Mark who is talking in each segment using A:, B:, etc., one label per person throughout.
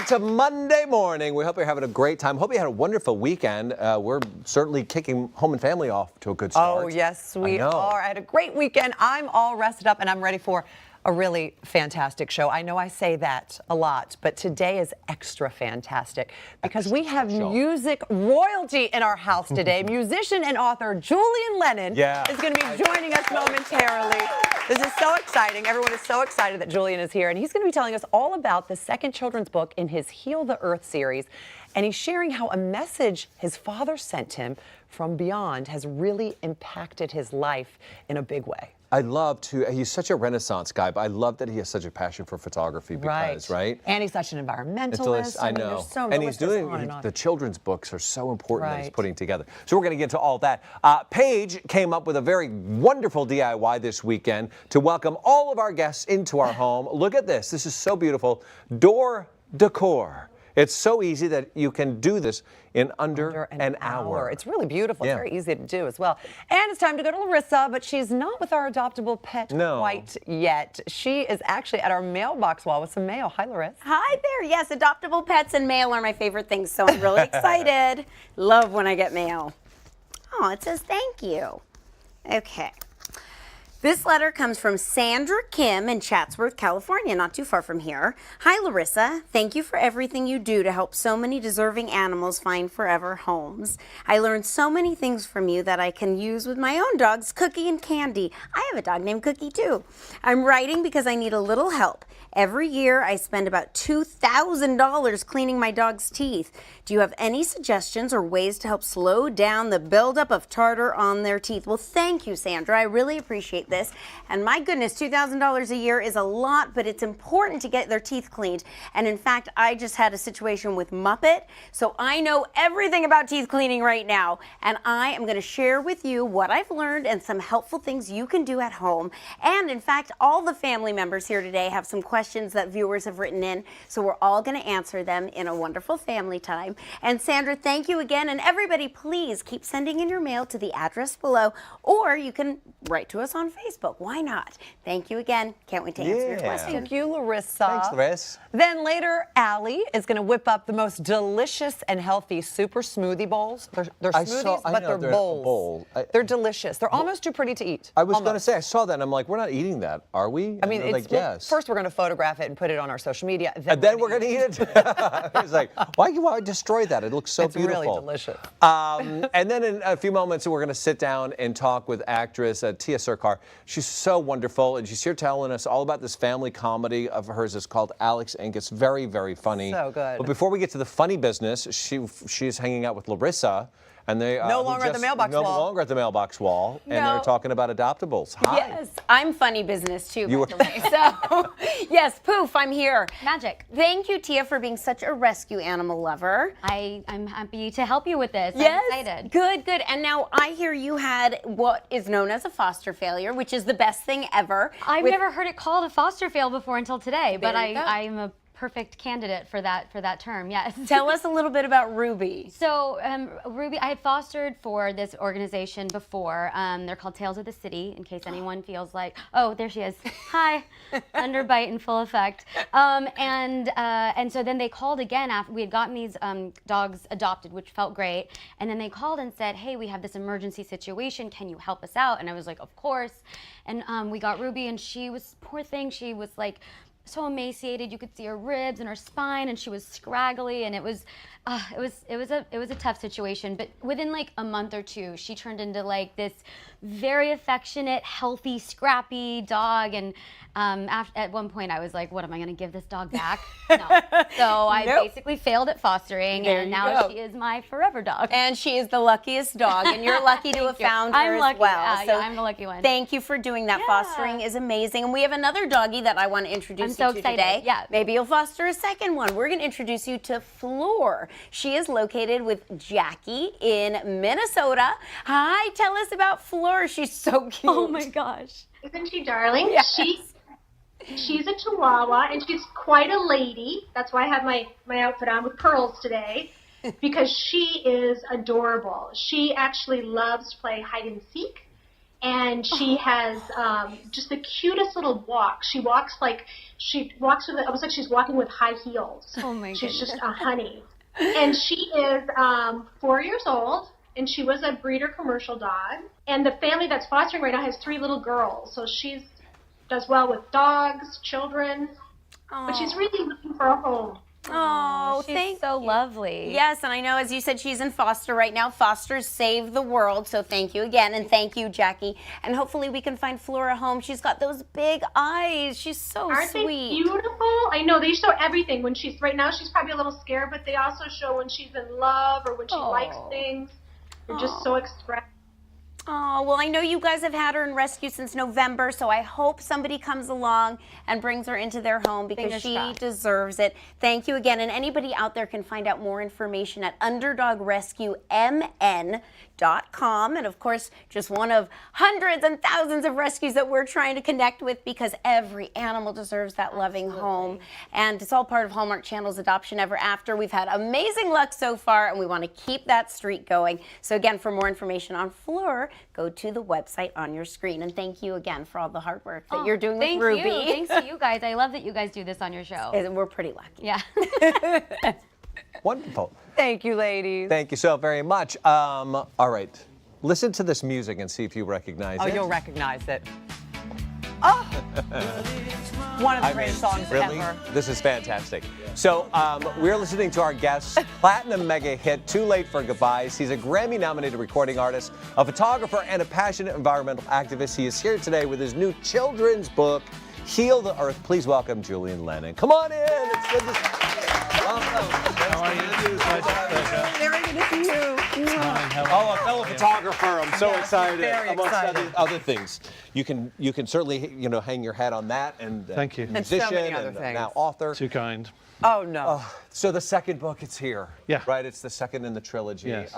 A: Welcome to Monday morning. We hope you're having a great time. Hope you had a wonderful weekend. We're certainly kicking Home and Family off to a good start.
B: Oh, yes, we are. I had a great weekend. I'm all rested up and I'm ready for a really fantastic show. I know I say that a lot, but today is extra fantastic because we have music royalty in our house today. Musician and author Julian Lennon is going to be joining us momentarily. This is so exciting. Everyone is so excited that Julian is here, and he's going to be telling us all about the second children's book in his Heal the Earth series, and he's sharing how a message his father sent him from beyond has really impacted his life in a big way.
A: I love to, he's such a Renaissance guy, but I love that he has such a passion for photography because, right?
B: And he's such an environmentalist.
A: I know. And he's doing, the children's books are so important that he's putting together. So we're going to get into all that. Paige came up with a very wonderful DIY this weekend to welcome all of our guests into our home. Look at this. This is so beautiful. Door decor. It's so easy that you can do this in under an hour.
B: It's really beautiful. It's very easy to do as well. And it's time to go to Larissa, but she's not with our adoptable pet quite yet. She is actually at our mailbox wall with some mail. Hi, Larissa.
C: Hi there. Yes, adoptable pets and mail are my favorite things, so I'm really excited. Love when I get mail. Oh, it says thank you. Okay. This letter comes from Sandra Kim in Chatsworth, California, not too far from here. Hi, Larissa. Thank you for everything you do to help so many deserving animals find forever homes. I learned so many things from you that I can use with my own dogs, Cookie and Candy. I have a dog named Cookie, too. I'm writing because I need a little help. Every year, I spend about $2,000 cleaning my dog's teeth. Do you have any suggestions or ways to help slow down the buildup of tartar on their teeth? Well, thank you, Sandra. I really appreciate this. And my goodness, $2,000 a year is a lot, but it's important to get their teeth cleaned. And in fact, I just had a situation with Muppet, so I know everything about teeth cleaning right now. And I am going to share with you what I've learned and some helpful things you can do at home. And in fact, all the family members here today have some questions that viewers have written in, so we're all going to answer them in a wonderful family time. And Sandra, thank you again, and everybody, please keep sending in your mail to the address below, or you can write to us on Facebook. Why not? Thank you again. Can't wait to answer your questions.
B: Thank you, Larissa.
A: Thanks, Larissa.
B: Then later, Allie is going to whip up the most delicious and healthy super smoothie bowls. They're smoothies, but they're bowls. They're delicious. They're almost too pretty to eat.
A: I was going to say, I saw that, and I'm like, we're not eating that, are we?
B: I mean,
A: like, yes.
B: First we're going to photograph it and put it on our social media.
A: Then we're going to eat it? It's like, why do you destroy that? It looks so beautiful.
B: It's really delicious.
A: And then in a few moments, we're going to sit down and talk with actress Tia Sircar. She's so wonderful, and she's here telling us all about this family comedy of hers. It's called Alex Inc. It's very, very funny.
B: So good.
A: But before we get to the funny business, she's hanging out with Larissa. And they
B: no longer at the mailbox wall.
A: No longer at the mailbox wall, and they're talking about adoptables. Hi.
C: Yes, I'm funny business too, by the way. So, yes, Poof, I'm here.
D: Magic.
C: Thank you, Tia, for being such a rescue animal lover.
D: I'm happy to help you with this.
C: Yes,
D: I'm excited.
C: Good, good. And now I hear you had what is known as a foster failure, which is the best thing ever.
D: I've never heard it called a foster fail before until today, but I'm a perfect candidate for that term. Yes.
C: Tell us a little bit about Ruby.
D: So Ruby, I had fostered for this organization before. They're called Tales of the City, in case anyone feels like, oh, there she is. Hi, underbite in full effect. And so then they called again after we had gotten these dogs adopted, which felt great. And then they called and said, hey, we have this emergency situation. Can you help us out? And I was like, of course. And we got Ruby, and she was, poor thing, she was like, so emaciated. You could see her ribs and her spine, and she was scraggly, and it was a tough situation. But within like a month or two, she turned into like this very affectionate, healthy, scrappy dog. And at one point, I was like, "What am I going to give this dog back?" No. So I basically failed at fostering, and now she is my forever dog.
C: And she is the luckiest dog, and you're lucky to have found her as well.
D: So I'm the lucky one.
C: Thank you for doing that. Fostering is amazing, and we have another doggie that I want to introduce you to today.
D: Yeah.
C: Maybe you'll foster a second one. We're going to introduce you to Floor. She is located with Jackie in Minnesota. Hi, tell us about Floor. She's so cute.
D: Oh my gosh.
E: Isn't she darling?
C: Yes.
E: She's a Chihuahua, and she's quite a lady. That's why I have my outfit on with pearls today, because she is adorable. She actually loves to play hide and seek, and she has just the cutest little walk. She walks with it looks like she's walking with high heels.
D: Oh my
E: She's
D: goodness.
E: just a honey. And she is 4 years old, and she was a breeder commercial dog. And the family that's fostering right now has 3 little girls, so she does well with dogs, children, but she's really looking for a home.
C: Oh,
D: She's so lovely.
C: Yes, and I know, as you said, she's in foster right now. Fosters save the world, so thank you again, and thank you, Jackie. And hopefully we can find Flora a home. She's got those big eyes. She's so
E: Aren't
C: sweet.
E: they beautiful? I know, they show everything. When right now she's probably a little scared, but they also show when she's in love or when she likes things. They're just so expressive.
C: Oh, well, I know you guys have had her in rescue since November, so I hope somebody comes along and brings her into their home because
D: Fingers
C: she
D: crossed.
C: deserves it. Thank you again. And anybody out there can find out more information at UnderdogRescueMN.com. And of course, just one of hundreds and thousands of rescues that we're trying to connect with, because every animal deserves that loving home. And it's all part of Hallmark Channel's Adoption Ever After. We've had amazing luck so far, and we want to keep that streak going. So again, for more information on Fleur, go to the website on your screen. And thank you again for all the hard work that you're doing with Ruby.
D: Thanks to you guys. I love that you guys do this on your show.
C: And we're pretty lucky.
D: Yeah.
A: Wonderful.
B: Thank you, ladies.
A: Thank you so very much. All right. Listen to this music and see if you recognize it.
B: Oh, you'll recognize it. Oh! One of the greatest songs
A: really?
B: ever.
A: This is fantastic. So we're listening to our guest, platinum mega hit, Too Late for Goodbyes. He's a Grammy-nominated recording artist, a photographer, and a passionate environmental activist. He is here today with his new children's book, Heal the Earth. Please welcome Julian Lennon. Come on in. It's good to see you. Welcome.
F: How are you?
B: Very good to see you.
A: Oh, a fellow photographer. I'm so excited.
B: very
A: Amongst
B: excited.
A: other things. You can certainly hang your hat on that, and
F: Thank you.
A: musician
B: And so many other
A: and
B: things.
A: now author.
F: Too kind.
B: Oh, no.
A: So the second book, it's here.
F: Yeah.
A: Right. It's the second in the trilogy.
F: Yes.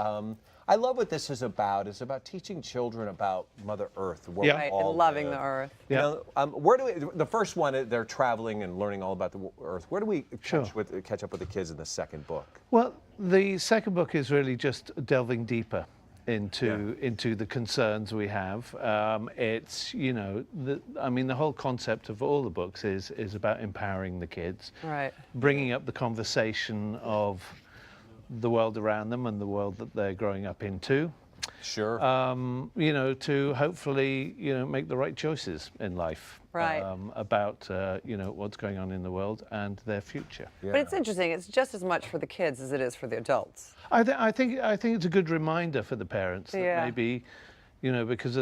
A: I love what this is about. It's about teaching children about Mother Earth. Where
F: Yeah.
A: we
B: Right,
A: all
B: and loving
A: live.
B: the earth.
A: You
F: Yeah.
A: know, where do we? The first one, they're traveling and learning all about the Earth. Where do we catch up with the kids in the second book?
F: Well, the second book is really just delving deeper into the concerns we have. It's the whole concept of all the books is about empowering the kids,
B: Right.
F: bringing up the conversation of the world around them and the world that they're growing up into.
A: Sure.
F: To hopefully, make the right choices in life.
B: Right.
F: About, what's going on in the world and their future.
A: Yeah.
B: But it's interesting. It's just as much for the kids as it is for the adults.
F: I think it's a good reminder for the parents that
B: Yeah.
F: maybe, because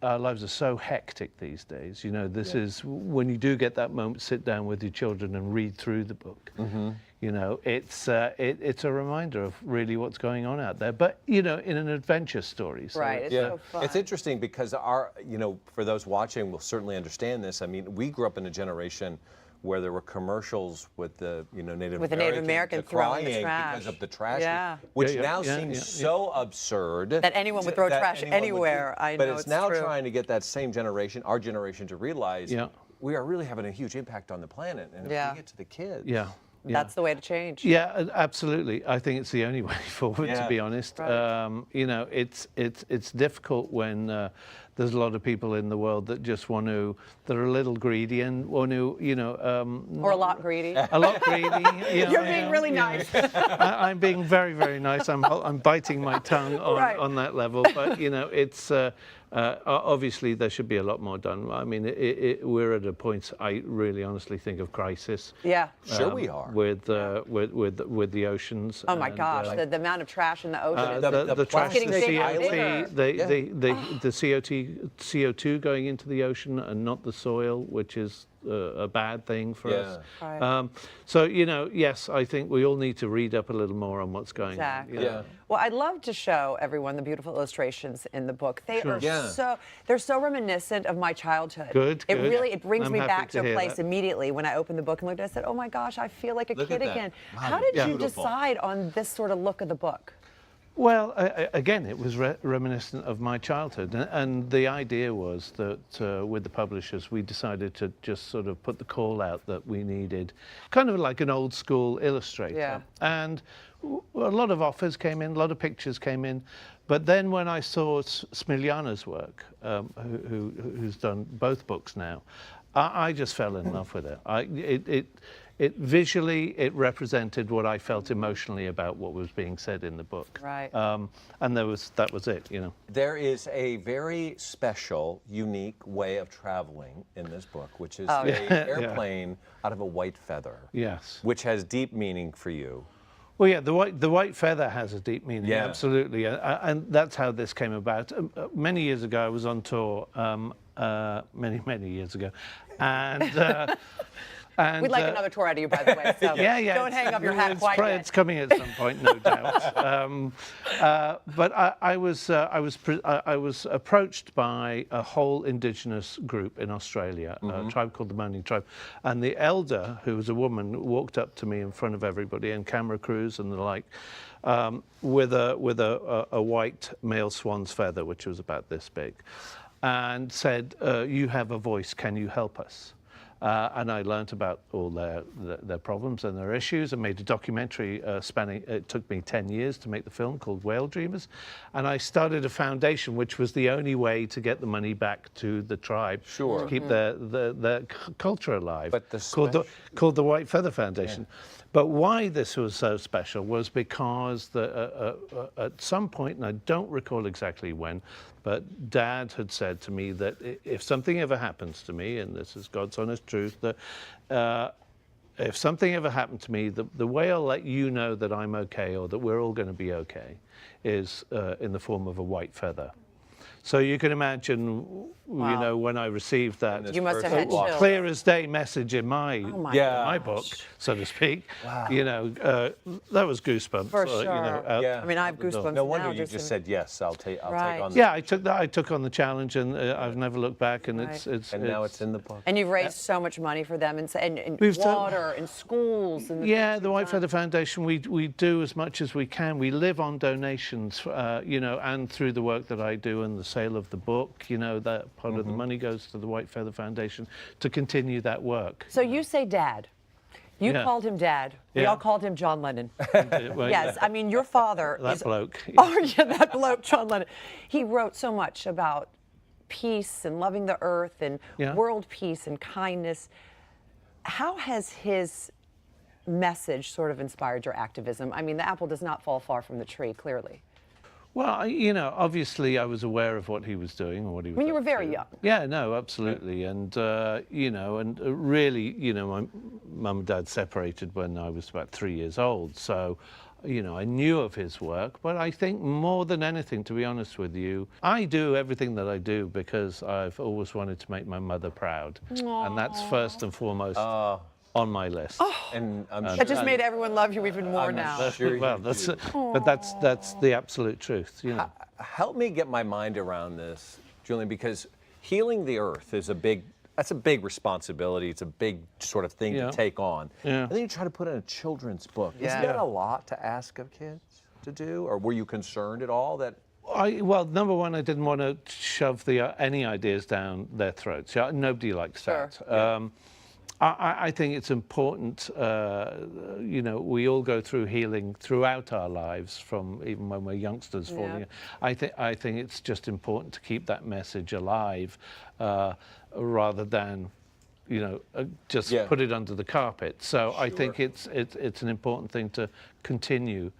F: our lives are so hectic these days. This is when you do get that moment, sit down with your children and read through the book.
A: Mm-hmm.
F: It's a reminder of really what's going on out there, but in an adventure story. So
B: Right. It's so fun.
A: It's interesting because for those watching will certainly understand this. I mean, we grew up in a generation where there were commercials with the Native
B: With the Native American throwing the
A: crying
B: trash.
A: because of the trash,
B: Yeah.
A: which
F: Yeah,
A: now
F: yeah,
A: seems
F: yeah.
A: so absurd
B: That anyone would throw trash
A: anyone would
B: anywhere.
A: do.
B: I
A: but
B: know
A: it's
B: it's
A: now
B: true.
A: trying to get that same generation, our generation, to realize
F: Yeah.
A: we are really having a huge impact on the planet, and if
B: Yeah.
A: we get to the kids,
F: Yeah.
B: That's the way to change.
F: Yeah, absolutely. I think it's the only way forward,
A: Yeah.
F: to be honest.
B: Right.
F: It's difficult when there's a lot of people in the world that just that are a little greedy and want to,
B: Or a lot greedy.
F: a lot greedy.
B: You're being really nice.
F: I'm being very, very nice. I'm biting my tongue
B: Right.
F: on that level, but it's obviously there should be a lot more done. I mean, we're at a point I really honestly think of crisis.
B: Yeah.
A: Sure we are.
F: With the oceans.
B: Oh my
F: and,
B: gosh, the amount of trash in the ocean is
F: the trash,
A: plastic
F: the
A: island.
F: CO2, the CO2 going into the ocean and not the soil, which is a bad thing for us.
B: Right.
F: So yes, I think we all need to read up a little more on what's going
B: Exactly.
F: on.
A: Yeah.
B: Well, I'd love to show everyone the beautiful illustrations in the book. They
F: Sure.
B: are
A: Yeah.
B: they're so reminiscent of my childhood.
F: Good,
B: It
F: good.
B: really brings
F: I'm
B: me
F: happy
B: back
F: to
B: to a
F: hear
B: place
F: that.
B: immediately when I opened the book and looked at it. I said, "Oh my gosh, I feel like a
A: Look
B: kid
A: at that.
B: again."
A: Wow,
B: How did you
A: beautiful.
B: decide on this sort of look of the book?
F: Well, again, it was reminiscent of my childhood, and the idea was that with the publishers, we decided to just sort of put the call out that we needed, kind of like an old school illustrator.
B: Yeah.
F: And a lot of offers came in, a lot of pictures came in, but then when I saw Smiljana's work, who's done both books now, I just fell in love with it. It visually, it represented what I felt emotionally about what was being said in the book.
B: Right.
F: And that was it, you know.
A: There is a very special, unique way of traveling in this book, which is an airplane out of a white feather.
F: Yes.
A: Which has deep meaning for you.
F: Well, yeah, the white feather has a deep meaning,
A: Yeah.
F: absolutely, and that's how this came about. Many years ago, I was on tour, many years ago, and. And,
B: We'd like another tour out of you, by the way. So
F: yeah,
B: don't hang up your hat quite yet.
F: It's coming at some point, no doubt. But I was approached by a whole indigenous group in Australia, a tribe called the Moaning Tribe, and the elder, who was a woman, walked up to me in front of everybody and camera crews and the like, with a white male swan's feather, which was about this big, and said, "You have a voice. Can you help us?" And I learnt about all their problems and their issues, and made a documentary spanning. It took me 10 years to make the film, called Whale Dreamers, and I started a foundation, which was the only way to get the money back to the tribe, to keep their culture alive.
A: But
F: called the White Feather Foundation. Yeah. But why this was so special was because at some point, and I don't recall exactly when, but Dad had said to me that if something ever happens to me, and this is God's honest truth, that if something ever happened to me, the way I'll let you know that I'm okay, or that we're all going to be okay, is in the form of a white feather. So you can imagine, you know, when I received that,
B: you must have had chills.
F: Clear as day message in my my book, so to speak.
A: Wow.
F: You know, that was goosebumps.
B: For sure.
F: You know,
B: I mean, I have goosebumps.
A: No wonder
B: now
A: you just said yes. I'll take on this.
F: Yeah, I took on the challenge, and I've never looked back. And
A: now it's in the book.
B: And you've raised so much money for them, and water, and schools. And
F: the White Feather Foundation. We do as much as we can. We live on donations, you know, and through the work that I do and the sale of the book, you know, that part of the money goes to the White Feather Foundation to continue that work.
B: So you say Dad. You called him Dad. We all called him John Lennon.
F: Well,
B: yes, I mean, your father
F: that bloke.
B: Oh, yeah, that bloke, John Lennon. He wrote so much about peace and loving the earth and world peace and kindness. How has his message sort of inspired your activism? I mean, the apple does not fall far from the tree, clearly.
F: Well, you know, obviously I was aware of what he was doing and what he was.
B: I mean, you were very young.
F: Yeah, no, absolutely. And, you know, and really, you know, my mum and dad separated when I was about 3 years old. So, you know, I knew of his work, but I think more than anything, to be honest with you, I do everything that I do because I've always wanted to make my mother proud. Aww. And that's first and foremost. On my list.
B: Oh, and that just made everyone love you even more now.
F: Sure well, but that's the absolute truth, you know.
A: Help me get my mind around this, Julian, because healing the earth is that's a big responsibility. It's a big sort of thing to take on. Yeah. And then you try to put in a children's book. Isn't that a lot to ask of kids to do? Or were you concerned at all that?
F: Well, number one, I didn't want to shove any ideas down their throats. Nobody likes that. I think it's important, you know, we all go through healing throughout our lives, from even when we're youngsters falling. I think it's just important to keep that message alive rather than, you know, just put it under the carpet. So I think it's an important thing to continue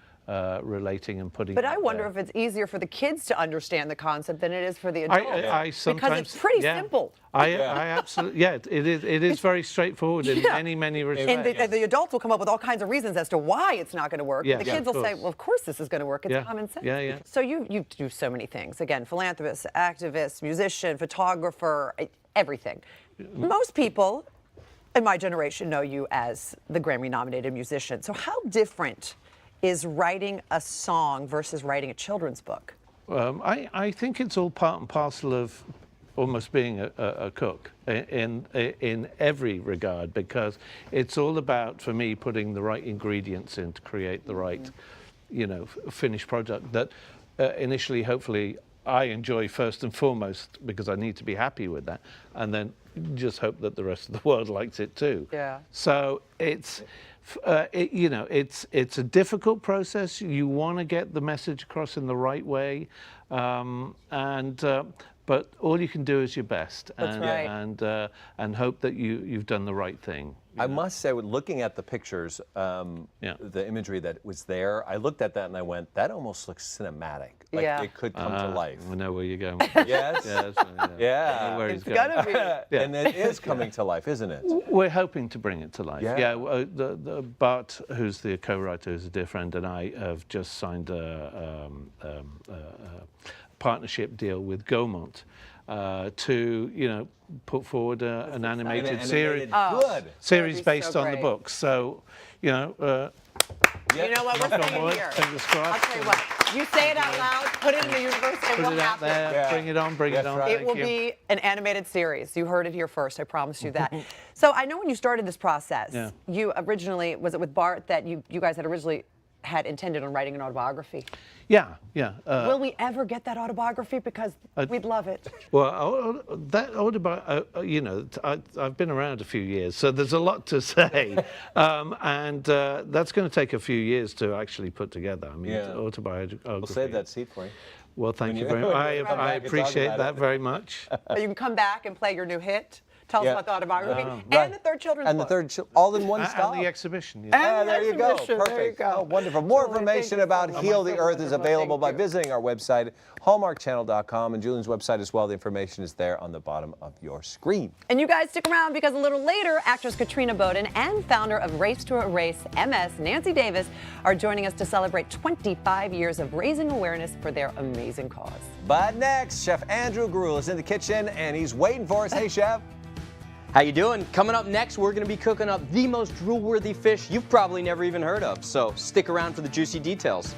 F: relating and putting.
B: But I wonder if it's easier for the kids to understand the concept than it is for the adults.
F: I sometimes,
B: because it's pretty simple.
F: I absolutely, it is very straightforward in many respects.
B: And the adults will come up with all kinds of reasons as to why it's not going to work. The kids will say, well, of course this is going to work. It's common sense. So you do so many things. Again, philanthropist, activist, musician, photographer, everything. Most people in my generation know you as the Grammy-nominated musician. So how different is writing a song versus writing a children's book?
F: I think it's all part and parcel of almost being a cook in every regard, because it's all about, for me, putting the right ingredients in to create the right finished product that initially, hopefully, I enjoy first and foremost because I need to be happy with that, and then just hope that the rest of the world likes it too.
B: Yeah.
F: So it's it's a difficult process. You want to get the message across in the right way, but all you can do is your best, and hope that you've done the right thing.
A: I must say, looking at the pictures, the imagery that was there, I looked at that and I went, that almost looks cinematic. Like it could come to life.
F: I know where you're going.
A: Yes?
F: Yes.
A: Yeah.
F: I know where
B: It's
F: he's going.
B: gonna be.
A: And it is coming to life, isn't it?
F: We're hoping to bring it to life.
A: Yeah.
F: The Bart, who's the co-writer, who's a dear friend, and I have just signed a partnership deal with Gaumont to put forward an animated series.
A: Good.
F: Series based
B: so
F: on the
B: great.
F: books. So
B: You know what we're saying here?
F: Fingers crossed.
B: I'll tell you what. You say it out loud, put it in the universe, and
F: Put
B: we'll
F: it out
B: happen.
F: there.
A: Yeah.
F: Bring it on. Bring it
A: That's
F: on.
A: right.
B: It will be an animated series. You heard it here first. I promise you that. So I know when you started this process, you originally, was it with Bart that you guys had originally had intended on writing an autobiography?
F: Yeah.
B: Will we ever get that autobiography? Because we'd love it.
F: Well, that I've been around a few years, so there's a lot to say, and that's going to take a few years to actually put together. I mean, autobiography.
A: We'll save that seat for you.
F: Well, thank you very much. I appreciate that very much.
B: You can come back and play your new hit. Tell us about the autobiography
A: Right.
B: and the third children's book.
A: And the third, all in one stop.
F: And the exhibition.
B: And
A: there you go.
B: exhibition.
A: Perfect.
B: There you go.
A: Oh, wonderful. More
B: Julie,
A: information
B: thank you
A: about
B: so
A: Heal
B: much.
A: the
B: So
A: Earth is
B: wonderful.
A: available by
B: Thank you.
A: visiting our website, hallmarkchannel.com, and Julian's website as well. The information is there on the bottom of your screen.
B: And you guys stick around because a little later, actress Katrina Bowden and founder of Race to Erase MS, Nancy Davis, are joining us to celebrate 25 years of raising awareness for their amazing cause.
A: But next, Chef Andrew Gruel is in the kitchen, and he's waiting for us. Hey, Chef.
G: How you doing? Coming up next, we're going to be cooking up the most drool-worthy fish you've probably never even heard of. So stick around for the juicy details.